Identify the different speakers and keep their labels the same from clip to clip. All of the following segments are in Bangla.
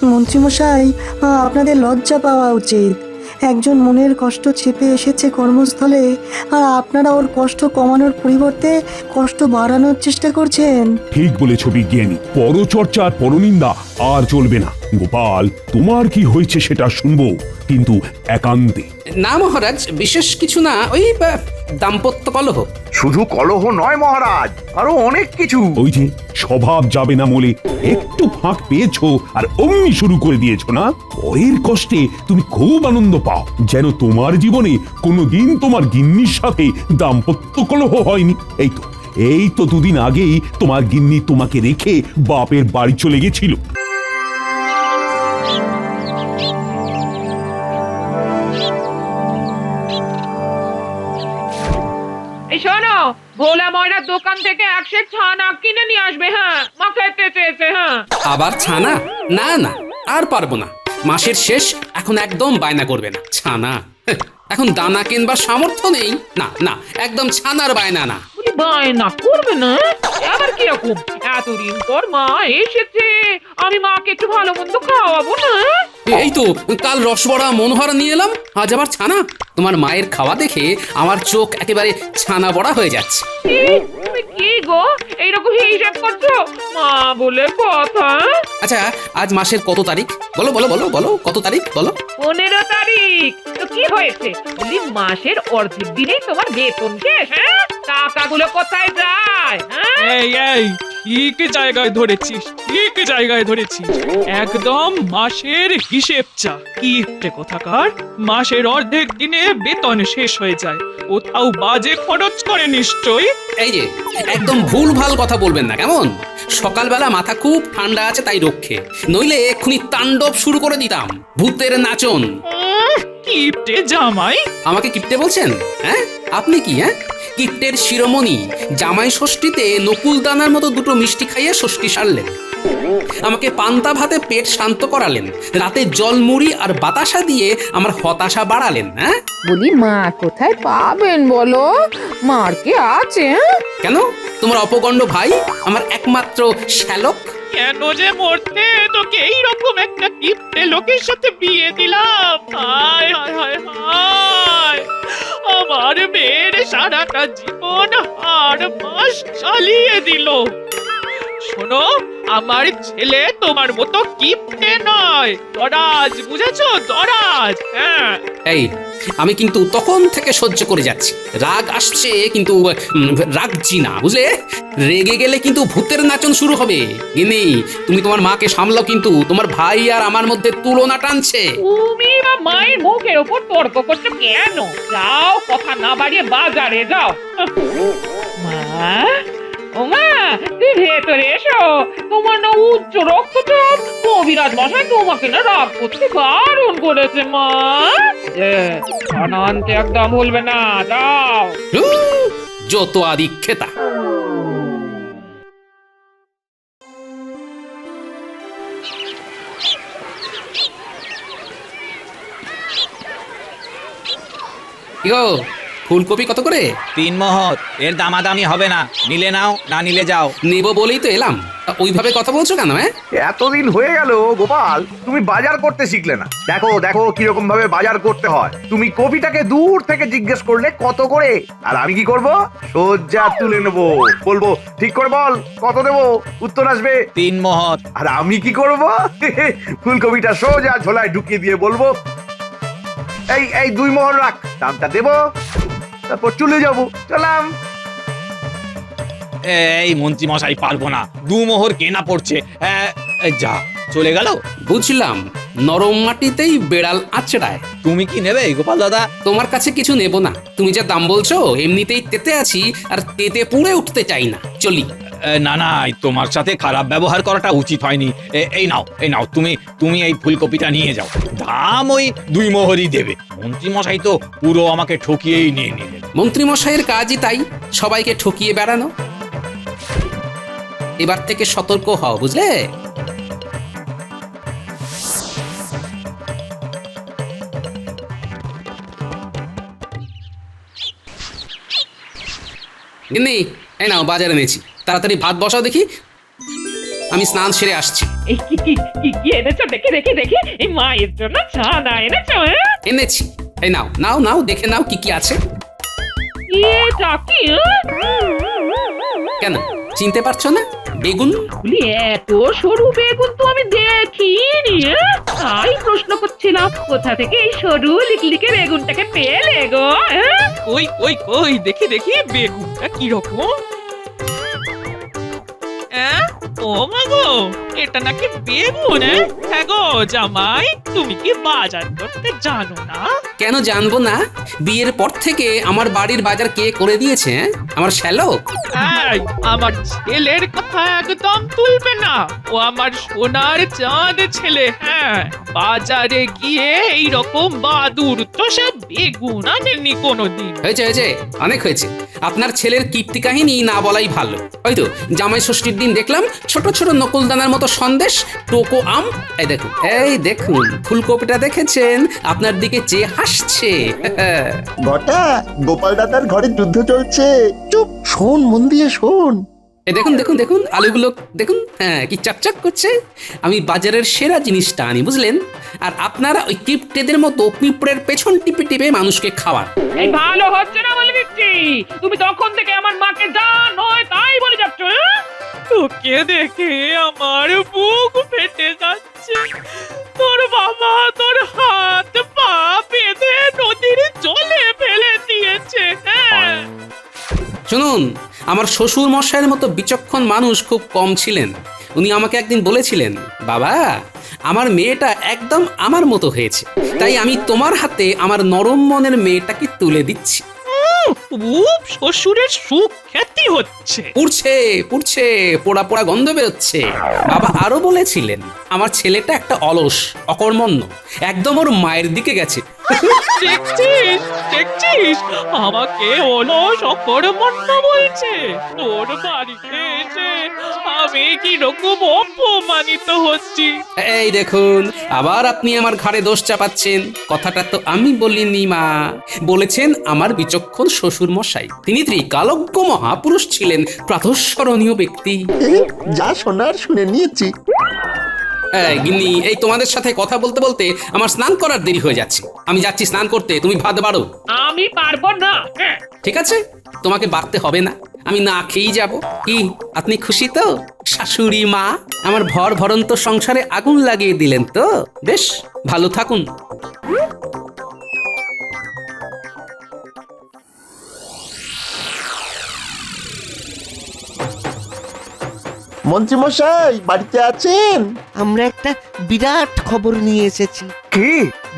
Speaker 1: মন্ত্রীমশাই, আপনাদের লজ্জা পাওয়া উচিত। একজন মনের কষ্ট চেপে এসেছে কর্মস্থলে, আর আপনারা ওর কষ্ট কমানোর পরিবর্তে কষ্ট বাড়ানোর চেষ্টা করছেন।
Speaker 2: ঠিক বলেছ বিজ্ঞানী, পরচর্চা আর পরনিন্দা আর চলবে না। গোপাল, তোমার কি হয়েছে সেটা শুনবো, কিন্তু একান্তে।
Speaker 3: না মহারাজ, বিশেষ কিছু না, ওই দাম্পত্য কলহ।
Speaker 4: শুধু কলহ নয় মহারাজ, আরো অনেক কিছু।
Speaker 2: ওই যে স্বভাব যাবে না বলে একটু ফাঁক পেয়েছো আর অমনি শুরু করে দিয়েছো না। পরের কষ্টে তুমি খুব আনন্দ পাও, যেন তোমার জীবনে কোনোদিন তোমার গিন্নির সাথে দাম্পত্য কলহ হয়নি। এই তো দুদিন আগেই তোমার গিন্নি তোমাকে রেখে বাপের বাড়ি চলে গেছিল।
Speaker 5: শোনো, ভোলা ময়নার দোকান থেকে 1 সের ছানা কিনে নিয়ে আসবে। হ্যাঁ, মা খেতে চেয়েছে। হ্যাঁ,
Speaker 3: আবার ছানা? না না, আর পারবো না। মাসের শেষ, এখন একদম বায়না করবে না ছানা। এখন দানা কিনবার সামর্থ্য নেই। না না, একদম ছানার বায়না না।
Speaker 5: বায়না করবে না? আবার কিরকম? এতদিন পর মা এসেছে, আমি মাকে একটু ভালো মন্দ খাওয়াবো না?
Speaker 3: এই তো কাল রসবড়া মনোহরা নিয়ে এলাম, আজ আবার ছানা। তোমার মায়ের খাওয়া দেখে আমার চোখ একেবারে ছানা বড়া হয়ে যাচ্ছে।
Speaker 5: তুমি কি গো এইরকম হিসাব করছো? মা বলে কথা।
Speaker 3: আচ্ছা, আজ মাসের কত তারিখ? বলো বলো বলো বলো, কত তারিখ বলো?
Speaker 5: 15 তারিখ। তো কি হয়েছে? বলি মাসের অর্ধেক দিনেই তোমার বেতন শেষ। হ্যাঁ, টাকাগুলো কোথায় যায়?
Speaker 6: এই ঠিক জায়গায় ধরেছিস, ঠিক জায়গায় ধরেছিস। একদম মাসের হিসেব চা। কিপটে কোথাকার, মাসের অর্ধেক দিনে বেতন শেষ হয়ে যায়, কোথাও বাজে খরচ করে নিশ্চয়ই।
Speaker 3: এই যে একদম ভুল ভাল কথা বলবেন না কেমন? সকালবেলা মাথা খুব ঠান্ডা আছে তাই রক্ষে, নইলে এক্ষুনি তাণ্ডব শুরু করে দিতাম, ভূতের নাচন।
Speaker 6: কিপটে জামাই।
Speaker 3: আমাকে কিপটে বলছেন? হ্যাঁ, আপনি কি? হ্যাঁ, কিপ্টের শিরোমণি জামাই ষষ্ঠীতে নকুল দানার মতো দুটো মিষ্টি খাইয়ে ষষ্ঠী সারলেন, আমাকে পান্তা ভাতে পেট শান্ত করালেন, রাতে জল মুড়ি আর বাতাসা দিয়ে আমার হতাশা বাড়ালেন। হ্যাঁ,
Speaker 7: বলি মা কোথায় পাবেন বলো? মার কে আছে?
Speaker 3: কেন? তোমার অপগণ্ড ভাই, আমার একমাত্র শ্যালক।
Speaker 6: কেন যে মরতে তোকে এইরকম একটা কিপটে লোকের সাথে বিয়ে দিলাম? হায় হায় হায় হায়, আমার মেয়ের সারাটা জীবন হাড় মাস চালিয়ে দিল। শোনো, আমার ছেলে তোমার মতো কিপটে নয়, দরাজ, বুঝেছো? দরাজ। হ্যাঁ,
Speaker 3: এই আমি কিন্তু তখন থেকে সহ্য করে যাচ্ছি, রাগ আসছে কিন্তু রাগছি না, বুঝলে? রেগে গেলে কিন্তু ভূতের নাচন শুরু হবে। গিনি, তুমি তোমার মাকে সামলাও, কিন্তু তোমার ভাই আর আমার মধ্যে তুলনা টানছে।
Speaker 5: তুমি বা মায়ের মুখের ওপর তর্ক করছো কেন? যাও, কথা না বাড়িয়ে বাজারে যাও। মা, ও মা, তুই ভেতরে এসো। তোমার না উচ্চ রক্তচাপ, কবিরাজ মশাই তোমাকে না রাগ করতে বারণ করেছে। মা, আনন্দে একদম ভুলবে না, যাও।
Speaker 3: যত আদিক্ষেতা। কি গো, ফুলকপি কত করে?
Speaker 8: 3 মোহর। এর দামাদামি হবে না, নিলে নাও, না নিলে যাও।
Speaker 3: নেব বলেই তো এলাম, ওইভাবে কথা বলছো কেন? হ্যাঁ,
Speaker 4: এতদিন হয়ে গেল গোপাল, তুমি বাজার করতে শিখলে না। দেখো দেখো কিরকম ভাবে বাজার করতে হয়। তুমি কপিটাকে দূর থেকে জিজ্ঞেস করলে কত করে, আর আমি কি করব? সোজা তুলে নেবো, বলবো ঠিক করে বল কত দেবো, উত্তর আসবে
Speaker 8: 3 মোহর।
Speaker 4: আর আমি কি করব? ফুলকপিটা সোজা ঝোলায় ঢুকিয়ে দিয়ে বলবো এই 2 মোহর রাখ, দামটা দেবো, তারপর চলে যাবো। চলাম।
Speaker 8: এই মন্ত্রী মশাই, পারবো না, 2 মোহর কেনা পড়ছে। যা, চলে গেল।
Speaker 3: বুঝলাম, নরম মাটিতেই বেড়াল আছড়ায়।
Speaker 8: তুমি কি নেবে গোপাল দাদা?
Speaker 3: তোমার কাছে কিছু নেব না, তুমি যা দাম বলছো এমনিতেই তেতে আছি, আর তেতে পুড়ে উঠতে চাই না। চলি।
Speaker 8: না না, তোমার সাথে খারাপ ব্যবহার করাটা উচিত হয়নি। এই নাও, তুমি এই ফুলকপিটা নিয়ে যাও। দাম ওই 2 মোহরই দেবে। মন্ত্রী মশাই তো পুরো আমাকে ঠকিয়েই নিয়ে নিলেন।
Speaker 3: মন্ত্রী মশাইয়ের কাজই তাই, সবাইকে ঠকিয়ে বেড়ানো। এবার থেকে সতর্ক হও, বুঝলে? গিন্নি, এই নাও বাজারে এনেছি, তাড়াতাড়ি ভাত বসাও দেখি, আমি স্নান সেরে আসছি।
Speaker 5: এই কি এনেছো দেখি দেখি দেখি, এই মায়ের জন্য ছানা এনেছো? হ্যাঁ?
Speaker 3: এনেছি। এই নাও নাও নাও, দেখে নাও কি কি আছে।
Speaker 5: এটা কি?
Speaker 3: কেন চিনতে পারছো না? বেগুন।
Speaker 5: বলি এত সরু বেগুন তো আমি দেখিনি। তাই প্রশ্ন করছিলাম, কোথা থেকে এই সরু লিকলিকে বেগুনটাকে পেলে গো? হ্যাঁ?
Speaker 6: কই কই কই, দেখি দেখি বেগুনটা কি রকম। ও মা গো, এটা নাকি বেগুন? হ্যাঁ গো জামাই, তুমি কি বাজার করতে জানো না?
Speaker 3: কেন জানবো না? বিয়ের পর থেকে আমার বাড়ির বাজার কে করে দিয়েছে? আমার শ্যালক।
Speaker 6: এই, আমার ছেলের কথা একদম তুলবে না। ও আমার সোনার চাঁদ ছেলে। হ্যাঁ, বাজারে গিয়ে এই রকম বাদুর তো সব বেগুন আনেনি কোনোদিন।
Speaker 3: হয়েছে হয়েছে, অনেক হয়েছে। আপনার ছেলের কীর্তি কাহিনী না বলাই ভালো। ওই তো জামাই ষষ্ঠীর দিন দেখলাম ছোট ছোট নকুলদানার মতো সন্দেশ, টোকো আম। এই দেখুন ফুলকপিটা দেখেছেন? আপনার দিকে চেয়ে হাসছে।
Speaker 9: ঘটা, গোপাল দাদার ঘরে যুদ্ধ চলছে। চুপ, শোন, মন দিয়ে শোন।
Speaker 3: এই দেখুন দেখুন দেখুন, আলুগুলো দেখুন, হ্যাঁ কি চকচক করছে। আমি বাজারের সেরা জিনিসটা আনি, বুঝলেন? আর আপনারা ওই কিপটেদের মতো পিঁপড়ের পেছন টিপে টিপে মানুষকে খাওয়ান।
Speaker 5: এই ভালো হচ্ছে না বলে দিচ্ছি। তুমি তখন থেকে আমার মাকে যা নয় তাই বলে যাচ্ছ। হ্যাঁ?
Speaker 6: তোকে দেখে আমার বুক ফেটে যাচ্ছে। তোর বাবা তোর হাত পা বেঁধে নদীর জলে ফেলে দিয়েছে। হ্যাঁ,
Speaker 3: শুনুন, আমার শ্বশুর মশাইয়ের মতো বিচক্ষণ মানুষ খুব কম ছিলেন। উনি আমাকে একদিন বলেছিলেন, বাবা আমার মেয়েটা একদম আমার মতো হয়েছে, তাই আমি তোমার হাতে আমার নরম মনের মেয়েটাকে তুলে দিচ্ছি।
Speaker 6: খুব শ্বশুরের সুখ খ্যাতি হচ্ছে।
Speaker 3: পুড়ছে পুড়ছে, পোড়া পোড়া গন্ধ বেরোচ্ছে। বাবা আরো বলেছিলেন, আমার ছেলেটা একটা অলস অকর্মণ্য, একদম ওর মায়ের দিকে গেছে।
Speaker 6: দেখছিস দেখছিস, আমাকে অলস অকর্মণ্য বলছে। তোর বাড়িতে এসে আমি কি রকম অপমানিত হচ্ছি।
Speaker 3: এই দেখুন, আবার আপনি আমার ঘাড়ে দোষ চাপাচ্ছেন। কথাটা তো আমি বলিনি মা, বলেছেন আমার বিচক্ষণ শ্বশুর মশাই। তিনি ত্রিকালজ্ঞ মহাপুরুষ ছিলেন, প্রাতঃস্মরণীয় ব্যক্তি।
Speaker 9: যা শোনার শুনে নিয়েছি।
Speaker 3: এই গিন্নি, এই তোমাদের সাথে কথা বলতে বলতে আমার স্নান করার দেরি হয়ে যাচ্ছে। আমি যাচ্ছি স্নান করতে, তুমি ভাত বাড়ো।
Speaker 5: আমি পারবো না। হ্যাঁ।
Speaker 3: ঠিক আছে, তোমাকে বাড়তে হবে না, আমি না খেয়েই যাব। কি আপনি খুশি তো শাশুড়ি মা? আমার ভর ভরন্ত সংসারে আগুন লাগিয়ে দিলেন তো। বেশ ভালো থাকুন।
Speaker 9: মন্ত্রী মশাই বাড়িতে আছেন?
Speaker 10: আমরা একটা বিরাট খবর নিয়ে এসেছি।
Speaker 4: কি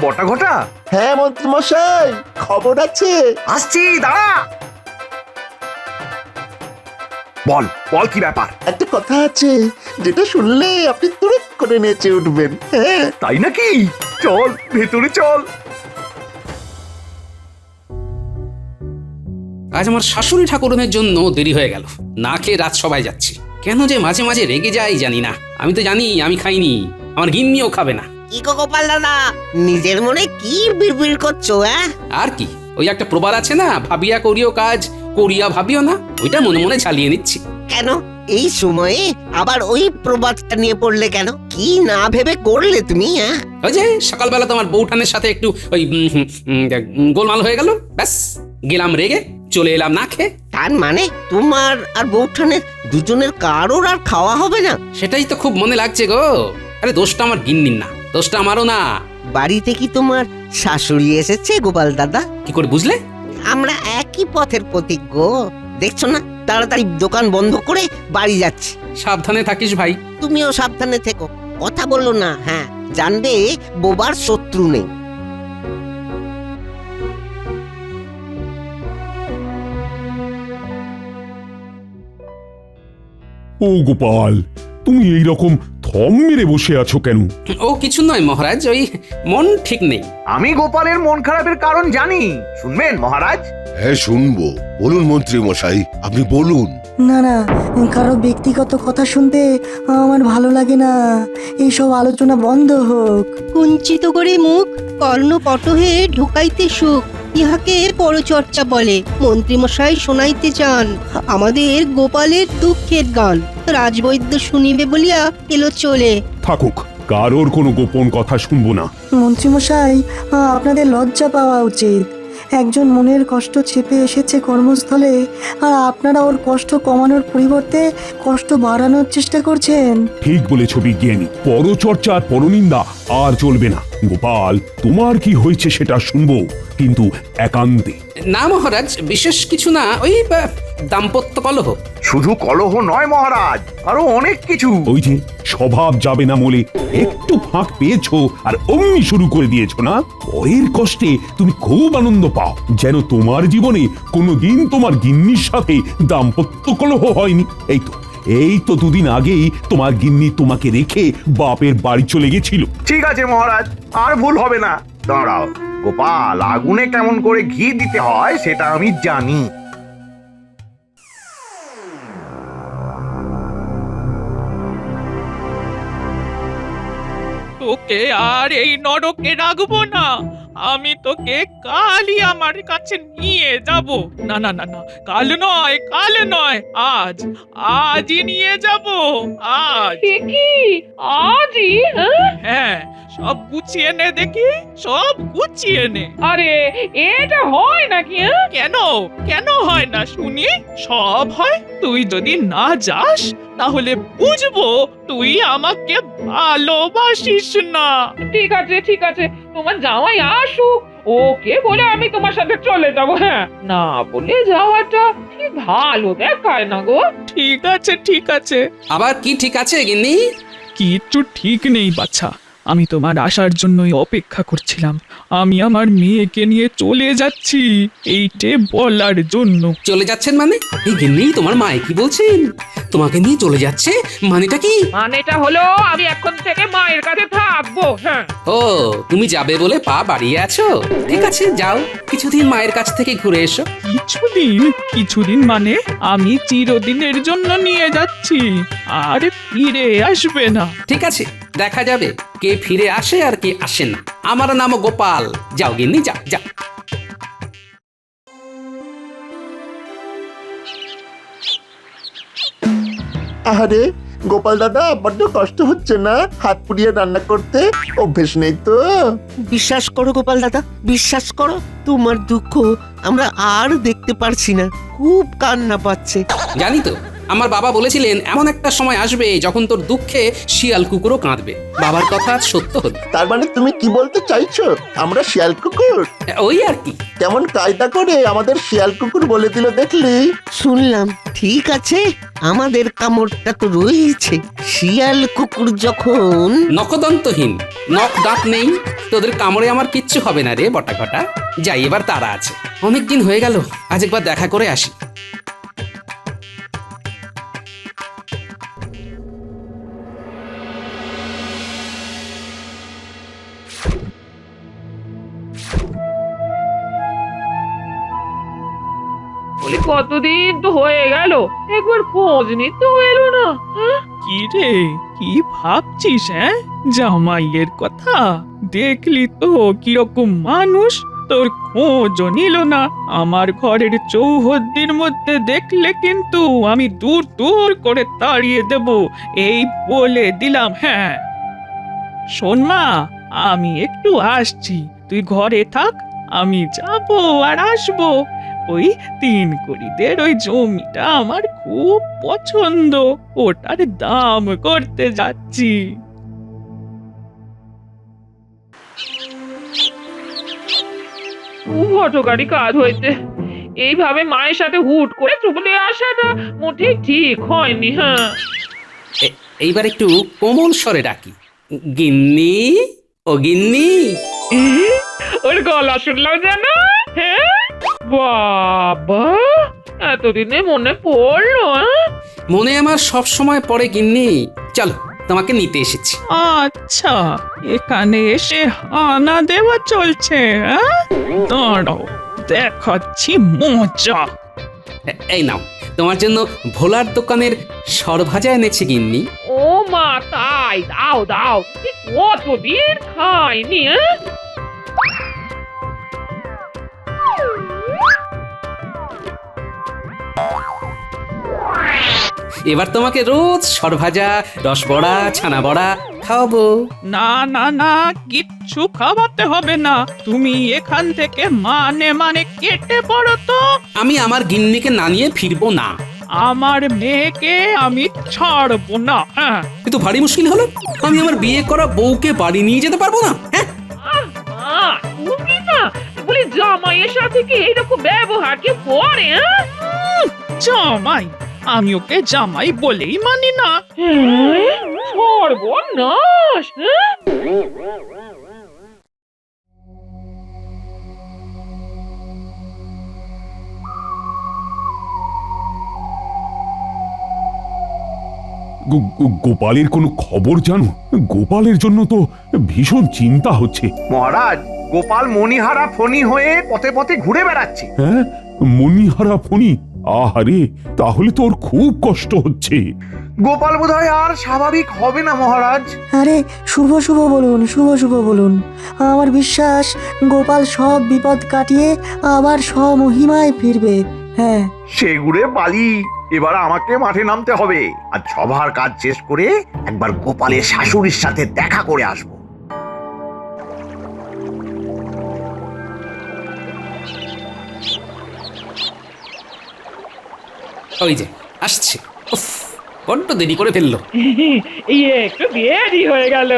Speaker 4: বটা ঘটা?
Speaker 9: হ্যাঁ মন্ত্রী মশাই, খবর আছে।
Speaker 4: আসছি, দাঁড়া। বল বল, কি ব্যাপার?
Speaker 9: একটা কথা আছে যেটা শুনলে আপনি তুরত করে নেচে উঠবেন। হ্যাঁ,
Speaker 4: তাই নাকি? চল ভেতরে চল।
Speaker 3: আজ আমার শাশুড়ি ঠাকুরনের জন্য দেরি হয়ে গেল। না খেয়ে রাত সবাই যাচ্ছি। কেন যে মাঝে মাঝে রেগে যাই জানি না। আমি তো জানি আমি খাইনি, আমার গিন্নিও খাবে না।
Speaker 10: কি গো গোপাল দাদা, নিজের মনে কি বিড়বিড় করছো?
Speaker 3: আর কি, ওই একটা প্রবাদ আছে না, ভাবিয়া করিও কাজ করিয়া ভাবিও না, ওইটা মনে মনে চালিয়ে নিচ্ছি।
Speaker 10: কেন এই সময়ে আবার ওই প্রবাদটা নিয়ে পড়লে কেন? কি না ভেবে করলে তুমি?
Speaker 3: ওই যে সকালবেলা তোমার বউঠানের সাথে একটু ওই গোলমাল হয়ে গেল, ব্যাস গেলাম রেগে, চলে এলাম না খেয়ে।
Speaker 10: তার মানে তোমার আর বউঠানের দুজনের কারোর আর খাওয়া হবে না?
Speaker 3: সেটাই তো খুব মনে লাগছে গো। আরে দোষটা আমার গিন্নির না, দোষটা আমারও না।
Speaker 10: বাড়িতে কি তোমার শাশুড়ি এসেছে গোপাল দাদা?
Speaker 3: কি করে বুঝলে?
Speaker 10: আমরা একই পথের পথিক গো, দেখছো না? তাড়াতাড়ি দোকান বন্ধ করে বাড়ি যাচ্ছি।
Speaker 3: সাবধানে থাকিস ভাই।
Speaker 10: তুমিও সাবধানে থেকো, কথা বলো না। হ্যাঁ, জানবে বোবার শত্রু নেই।
Speaker 2: ও গোপাল, তুমি এই রকম থম মেরে বসে আছো কেন?
Speaker 3: ও কিছু নয় মহারাজ, ওই মন ঠিক নেই।
Speaker 4: আমি গোপালের মন খারাপের কারণ জানি, শুনবেন মহারাজ?
Speaker 11: হ্যাঁ শুনবো, বলুন মন্ত্রী মশাই, আপনি বলুন।
Speaker 1: না না, কারো ব্যক্তিগত কথা শুনতে আমার ভালো লাগে না। এইসব আলোচনা বন্ধ হোক।
Speaker 12: কুঞ্চিত করে মুখ, কর্ণপট হয়ে ঢোকাইতে সুখ। ইহাকে পরচর্চা বলে। মন্ত্রীমশাই শোনাইতে চান আমাদের গোপালের দুঃখের গান। রাজবৈদ্য শুনিবে বলিয়া এলো চলে।
Speaker 2: থাকুক, কারোর কোনো গোপন কথা শুনবো না।
Speaker 1: মন্ত্রীমশাই, আপনাদের লজ্জা পাওয়া উচিত। একজন মনের কষ্ট চেপে এসেছে কর্মস্থলে, আর আপনারা ওর কষ্ট কমানোর পরিবর্তে কষ্ট বাড়ানোর চেষ্টা করছেন।
Speaker 2: ঠিক বলেছ বিজ্ঞানী, পরচর্চা আর পরনিন্দা আর চলবে না। গোপাল, তোমার কি হয়েছে সেটা শুনবো, কিন্তু একান্তে।
Speaker 3: না মহারাজ, বিশেষ কিছু না, ওই দাম্পত্য কলহ।
Speaker 4: শুধু কলহ নয় মহারাজ, আরো অনেক কিছু।
Speaker 2: ওই যে স্বভাব যাবে না বলে একটু ফাঁক পেয়েছো আর অমনি শুরু করে দিয়েছো না। পরের কষ্টে তুমি খুব আনন্দ পাও, যেন তোমার জীবনে কোনোদিন তোমার গিন্নির সাথে দাম্পত্য কলহ হয়নি। এই তো দুদিন আগেই তোমার গিন্নি তোমাকে রেখে বাপের বাড়ি চলে গেছিল।
Speaker 4: ঠিক আছে মহারাজ, আর ভুল হবে না। দাঁড়াও, গোপাল, আগুনে কেমন করে ঘি দিতে হয় সেটা আমি জানি।
Speaker 6: তোকে আর এই নরকে রাখবো না। আমি তোকে কালই আমার কাছে নিয়ে যাব। না না না না, কাল নয়, আজই নিয়ে যাব। আজ।
Speaker 5: কি আজই?
Speaker 6: হ্যাঁ, সব গুছিয়ে নে দেখি, সব গুছিয়ে নে।
Speaker 5: আরে এটা হয় নাকি?
Speaker 6: কেন হয় না শুনি? সব হয়। তুই যদি না যাস তাহলে বুঝবো তুই আমাকে ভালোবাসিস না।
Speaker 5: ঠিক আছে, তোমার জামাই আসুক, ওকে বলে আমি তোমার সাথে চলে যাব। হ্যাঁ, না বলে যাওয়াটা ঠিক ভালো দেখায় না গো।
Speaker 6: ঠিক আছে।
Speaker 3: আবার কি ঠিক আছে গিন্নি?
Speaker 6: কিচ্ছু ঠিক নেই বাছা। আমি তোমার আসার জন্যই অপেক্ষা করছিলাম। আমি আমার মেয়েকে নিয়ে চলে যাচ্ছি, এইটে বলার জন্য।
Speaker 3: চলে যাচ্ছেন মানে? এই গিন্নি, তোমার মা কি বলছেন? তোমাকে নিয়ে চলে যাচ্ছে মানেটা কি?
Speaker 5: মানেটা হলো আমি এখন থেকে মায়ের কাছে থাকবো। হ্যাঁ।
Speaker 3: ও, তুমি যাবে বলে পা বাড়িয়ে আছো? ঠিক আছে, যাও, কিছুদিন মায়ের কাছ থেকে ঘুরে এসো।
Speaker 6: কিছুদিন মানে আমি চিরদিনের জন্য নিয়ে যাচ্ছি, আর ফিরে আসবে না।
Speaker 3: ঠিক আছে, দেখা যাবে কে ফিরে আসে আর কে আসে না। আমার নাম গোপাল। যাও গিন্নি, যাও।
Speaker 9: আরে গোপাল দাদা, বড্ড কষ্ট হচ্ছে না হাত পুড়িয়ে রান্না করতে? অভ্যেস নেই তো?
Speaker 10: বিশ্বাস করো গোপাল দাদা, বিশ্বাস করো, তোমার দুঃখ আমরা আর দেখতে পারছি না। খুব কান্না পাচ্ছে।
Speaker 3: জানি তো, আমার বাবা বলেছিলেন এমন একটা সময় আসবে যখন তোর দুঃখে শিয়াল কুকুরও কাঁদবে। বাবার কথা আজ সত্য হলো।
Speaker 9: তার মানে তুমি কি বলতে চাইছো আমরা শিয়াল কুকুর?
Speaker 3: ওই আর কি।
Speaker 9: কেমন কায়দা করে আমাদের শিয়াল কুকুর বলে দিল দেখলি?
Speaker 10: শুনলাম। ঠিক আছে, আমাদের কামড়টা তো রয়েছে। শিয়াল কুকুর যখন
Speaker 3: নখদন্তহীন, নখ দাঁত নেই, তোদের কামড়ে আমার কিচ্ছু হবে না রে বটা ঘটা। যাই, এবার তারা আছে। অনেকদিন হয়ে গেল, আজ একবার দেখা করে আসি।
Speaker 5: বলি কতদিন তো হয়ে গেল, একবার খোঁজ নিতে এলো না।
Speaker 6: কি রে, কি ভাবছিস? জামাইয়ের কথা দেখলি তো কিরকম মানুষ, তোর খোঁজও নিল না। আমার ঘরের চৌহদ্দির মধ্যে দেখলে কিন্তু আমি দূর দূর করে তাড়িয়ে দেব, এই বলে দিলাম। হ্যাঁ, শোন মা, আমি একটু আসছি, তুই ঘরে থাক, আমি যাব আর আসবো। ওই 3 কড়িদের ওই জমিটা আমার খুব পছন্দ, ওটার দাম করতে যাচ্ছি।
Speaker 5: খুব হঠকারী কাজ হয়েছে। এইভাবে মায়ের সাথে হুট করে চলে আসাটা মোটেই ঠিক হয়নি। হ্যাঁ,
Speaker 3: এইবার একটু কোমল স্বরে ডাকি, গিন্নি, ও গিন্নি।
Speaker 5: ওর গলা শুনলাম যেন। হ্যাঁ বাবা, এতদিনে মনে পড়লো?
Speaker 3: মনে আমার সব সময় পড়ে গিন্নি। চলো, তোমাকে নিতে এসেছি।
Speaker 6: আচ্ছা, এখানে এসে হানা দেওয়া চলছে? দাঁড়াও, দেখাচ্ছি মজা।
Speaker 3: এই নাও, তোমার জন্য ভোলার দোকানের সরভাজা এনেছি গিন্নি।
Speaker 5: ও মা, তাই? দাও, কতদিন খাইনি।
Speaker 3: এবার তোমাকে রোজ সরভাজা, রসবড়া, ছানা বড়া খাওয়াবো।
Speaker 6: না না না, কিচ্ছু খাওয়াতে হবে না। তুমি এখান থেকে মানে কেটে পড়ো তো।
Speaker 3: আমি আমার গিন্নিকে না নিয়ে ফিরবো না।
Speaker 6: আমার মেয়েকে আমি ছাড়বো না। হ্যাঁ,
Speaker 3: কিন্তু ভারী মুশকিল হলো, আমি আমার বিয়ে করা বউকে বাড়ি নিয়ে যেতে পারবো না। হ্যাঁ,
Speaker 5: আহ, তুমি না বলি জামাইয়ের সাথে কি এইরকম ব্যবহার কি করে?
Speaker 6: জামাই? আমি ওকে জামাই বলেই মানি না।
Speaker 5: সর্বনাশ!
Speaker 2: গোপালের কোনো খবর জানো? গোপালের জন্য তো ভীষণ চিন্তা হচ্ছে।
Speaker 4: মহারাজ, গোপাল মণিহারা ফণি হয়ে পথে পথে ঘুরে বেড়াচ্ছে।
Speaker 2: হ্যাঁ, মণিহারা ফণি? আহারে, তাহলে তো ওর খুব কষ্ট হচ্ছে।
Speaker 4: গোপাল বোধহয় আর স্বাভাবিক হবে না মহারাজ।
Speaker 1: আরে শুভ শুভ বলুন, শুভ শুভ বলুন। আমার বিশ্বাস গোপাল সব বিপদ কাটিয়ে আবার স্বমহিমায় ফিরবে। হ্যাঁ,
Speaker 4: সে ঘুরে বালি, এবার আমাকে মাঠে নামতে হবে আর সবার কাজ শেষ করে একবার গোপালের শাশুড়ির সাথে দেখা করে আসবো।
Speaker 3: ওই যে আসছে। উফ, বড্ড দেরি করে ফেললো।
Speaker 5: এই একটু দেরি হয়ে গেল।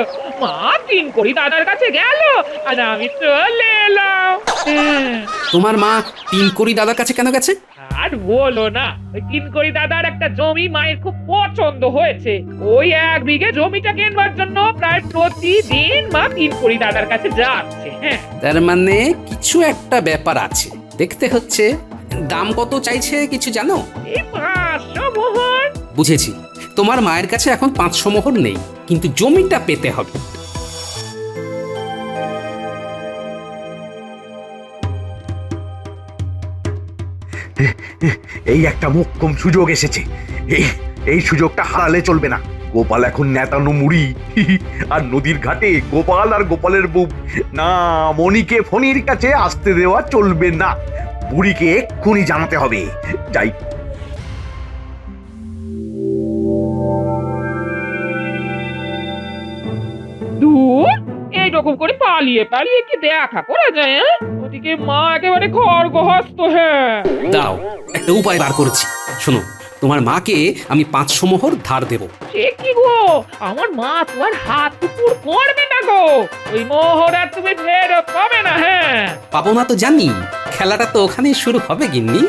Speaker 5: মা তিন করি দাদার কাছে গেল আর আমি চলে এলাম।
Speaker 3: তোমার মা তিন কড়ি দাদার কাছে কেন গেছে?
Speaker 5: আর বলো না, ওই তিন করি দাদার একটা জমি মায়ের খুব পছন্দ হয়েছে। ওই 1 বিঘে জমিটা কেনবার জন্য প্রায় প্রতিদিন মা তিন করি দাদার কাছে যাচ্ছে। হ্যাঁ,
Speaker 3: তার মানে কিছু একটা ব্যাপার আছে, দেখতে হচ্ছে। দাম কত চাইছে কিছু জানো?
Speaker 5: এই 500 মোহর।
Speaker 3: বুঝেছি, তোমার মায়ের কাছে এখন 500 মোহর নেই, কিন্তু জমিটা পেতে হবে।
Speaker 4: এই একটা মোক্ষম সুযোগ এসেছে। এই এই সুযোগটা হারালে চলবে না। গোপাল এখন নেতানো মুড়ি, আর নদীর ঘাটে গোপাল আর গোপালের বউ না, মণিকে ফণির কাছে আসতে দেওয়া চলবে না। বুড়িকে এক্ষুনি জানাতে হবে। যাই।
Speaker 5: দূর, এইরকম করে পালিয়ে পালিয়ে কি দেখা করা যায়? ওদিকে মা একেবারে খড়গহস্ত। হ্যাঁ,
Speaker 3: দাও, একটা উপায় বার করেছি। শোনো, তোমার মাকে আমি 500 মোহর ধার দেব।
Speaker 5: সে কি গো, আমার মা তোমার হাত টুকুর করবে না গো। ওই মোহর আর তুমি ফেরত পাবে না। হ্যাঁ,
Speaker 3: পাবো না তো জানি, খেলাটা তো ওখানেই শুরু হবে গিন্নি।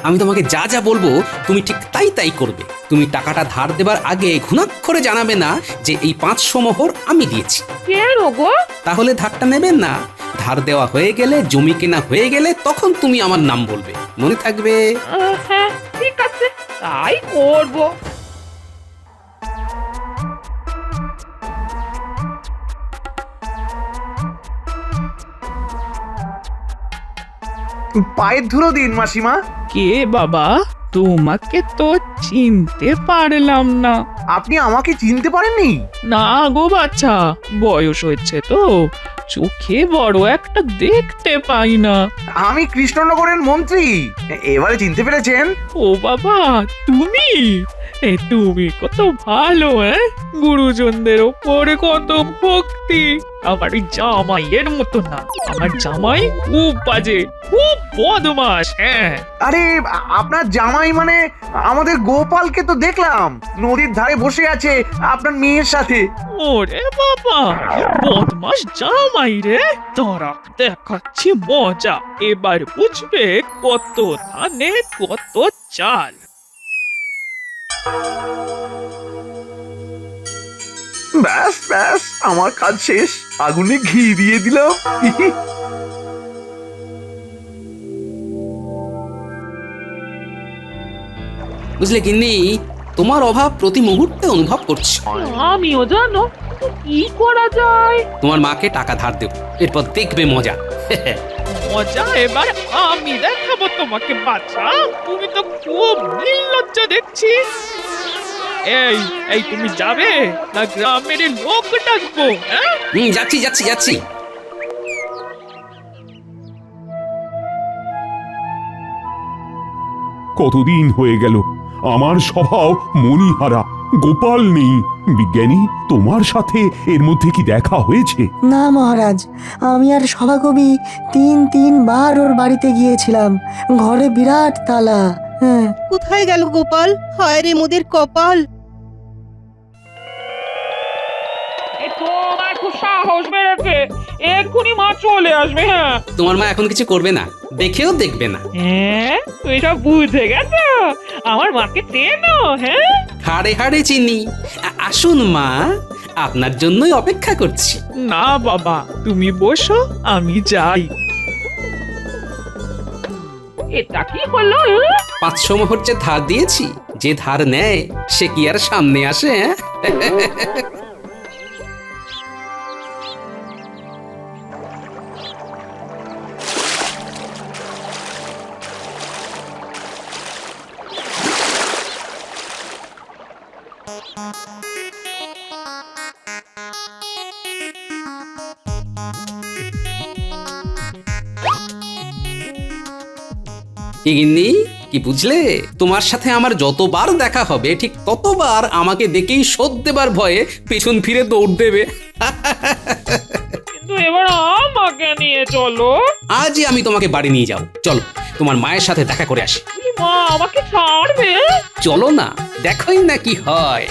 Speaker 3: আমি তোমাকে যা যা বলবো তুমি ঠিক তাই তাই করবে। তুমি টাকাটা ধার দেবার আগে ঘুণাক্ষরে জানাবে না যে এই 500 মোহর আমি দিয়েছি।
Speaker 5: কেন গো?
Speaker 3: তাহলে ধারটা নেবেন না। ধার দেওয়া হয়ে গেলে, জমি কেনা হয়ে গেলে তখন তুমি আমার নাম বলবে, মনে থাকবে?
Speaker 5: হ্যাঁ, ঠিক আছে, তাই করবো।
Speaker 4: পায়ের ধুলো দিন মাসিমা।
Speaker 6: কে বাবা? তোমাকে তো চিনতে পারলাম না।
Speaker 4: আপনি আমাকে চিনতে পারেননি?
Speaker 6: না গো বাচ্চা, বয়স হয়েছে তো, চোখে বড় একটা দেখতে পাই না।
Speaker 4: আমি কৃষ্ণনগরের মন্ত্রী। এবারে চিনতে পেরেছেন?
Speaker 6: ও বাবা, তুমি? তুমি কত ভালো, গুরুজনদের ওপরে কত ভক্তি। আমার ওই জামাইয়ের মতো না। আমার জামাই খুব বাজে, খুব বদমাস। হ্যাঁ,
Speaker 4: আরে আপনার জামাই মানে আমাদের গোপালকে তো দেখলাম নদীর ধারে বসে আছে আপনার মেয়ের সাথে।
Speaker 6: ওরে বাবা, বদমাস জামাই রে। তোরা দেখাচ্ছি মজা, এবার বুঝবে কত ধানে কত চাল।
Speaker 4: ব্যাস ব্যাস, আমার কাজ শেষ। আগুনে ঘি দিয়ে দিলাম।
Speaker 3: বুঝলে গিন্নি, তোমার অভাব প্রতি মুহূর্তে অনুভব করছি।
Speaker 5: আমিও জানো, তো কি করা যায়?
Speaker 3: তোমার মাকে টাকা ধার দেবো, এরপর দেখবে মজা।
Speaker 6: মজা এবার আমি দেখাবো তোমাকে বাচ্চা। তুমি তো খুব নির্লজ্জ দেখছি। এই এই তুমি যাবে না গ্রামের লোক ডাকবো?
Speaker 3: যাচ্ছি যাচ্ছি যাচ্ছি।
Speaker 2: কতদিন হয়ে গেল আমার স্বভাব মণিহারা, গোপাল নেই। বিজ্ঞানী, তোমার সাথে এর মধ্যে কি দেখা হয়েছে?
Speaker 1: না মহারাজ, আমি আর সভাকবি তিনবার ওর বাড়িতে গিয়েছিলাম। ঘরে বিরাট তালা। হ্যাঁ,
Speaker 12: কোথায় গেল গোপাল? হায় রে মোদের কপাল।
Speaker 5: এ তোমার খুব সাহস বেড়েছে, এক্ষুনি মা চলে আসবে। হ্যাঁ
Speaker 3: তোমার মা এখন কিছু করবে না, দেখেও দেখবে না।
Speaker 5: হ্যাঁ, তুই সব বুঝে গেছো? আমার মাকে চেনো? হ্যাঁ,
Speaker 3: হাড়ে হাড়ে চিনি। আসুন মা, আপনার জন্যই অপেক্ষা করছি।
Speaker 6: না বাবা, তুমি বসো, আমি যাই।
Speaker 5: এটা কি হলো?
Speaker 3: 500 মোহর যে ধার দিয়েছি, যে ধার নেয় সে কি আর সামনে আসে? কি গিন্নি, কি বুঝলে? তোমার সাথে আমার যতবার দেখা হবে ঠিক ততবার আমাকে দেখেই শোধ দেবার ভয়ে পেছন ফিরে দৌড় দেবে।
Speaker 5: কিন্তু এবার আমাকে নিয়ে চলো।
Speaker 3: আজই আমি তোমাকে বাড়ি নিয়ে যাব। চলো, তোমার মায়ের সাথে দেখা করে আসি।
Speaker 5: মা আমাকে ছাড়বে?
Speaker 3: চলো না, দেখোই না কি হয়।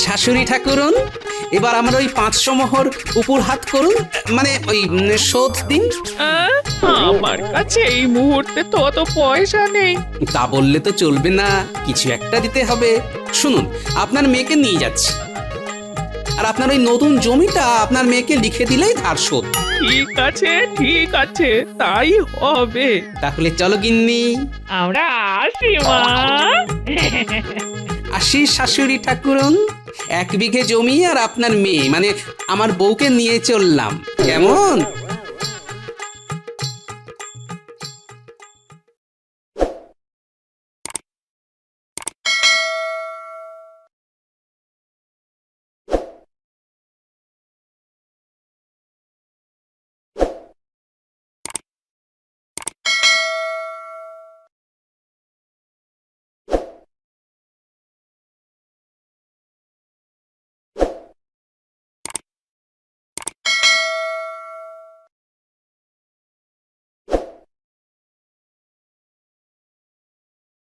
Speaker 3: শাশুড়ি ঠাকুরন, এবার আমার ওই 500 মোহর উপর হাত করুন, মানে ওই শোধ দিন।
Speaker 6: আমার কাছে এই মুহূর্তে তো অত পয়সা নেই।
Speaker 3: তা বললে তো চলবে না, কিছু একটা দিতে হবে। শুনুন, আপনার মেয়েকে নিয়ে যাচ্ছি, আর আপনার ওই নতুন জমিটা আপনার মেয়েকে লিখে দিলেই ধার শোধ।
Speaker 6: ঠিক আছে, ঠিক আছে, তাই হবে।
Speaker 3: তাহলে চলো গিন্নি।
Speaker 5: আমরা আসি মা।
Speaker 3: আসি শাশুড়ি ঠাকুরন, 1 বিঘে জমি আর আপনার মেয়ে মানে আমার বউকে নিয়ে চললাম। কেমন?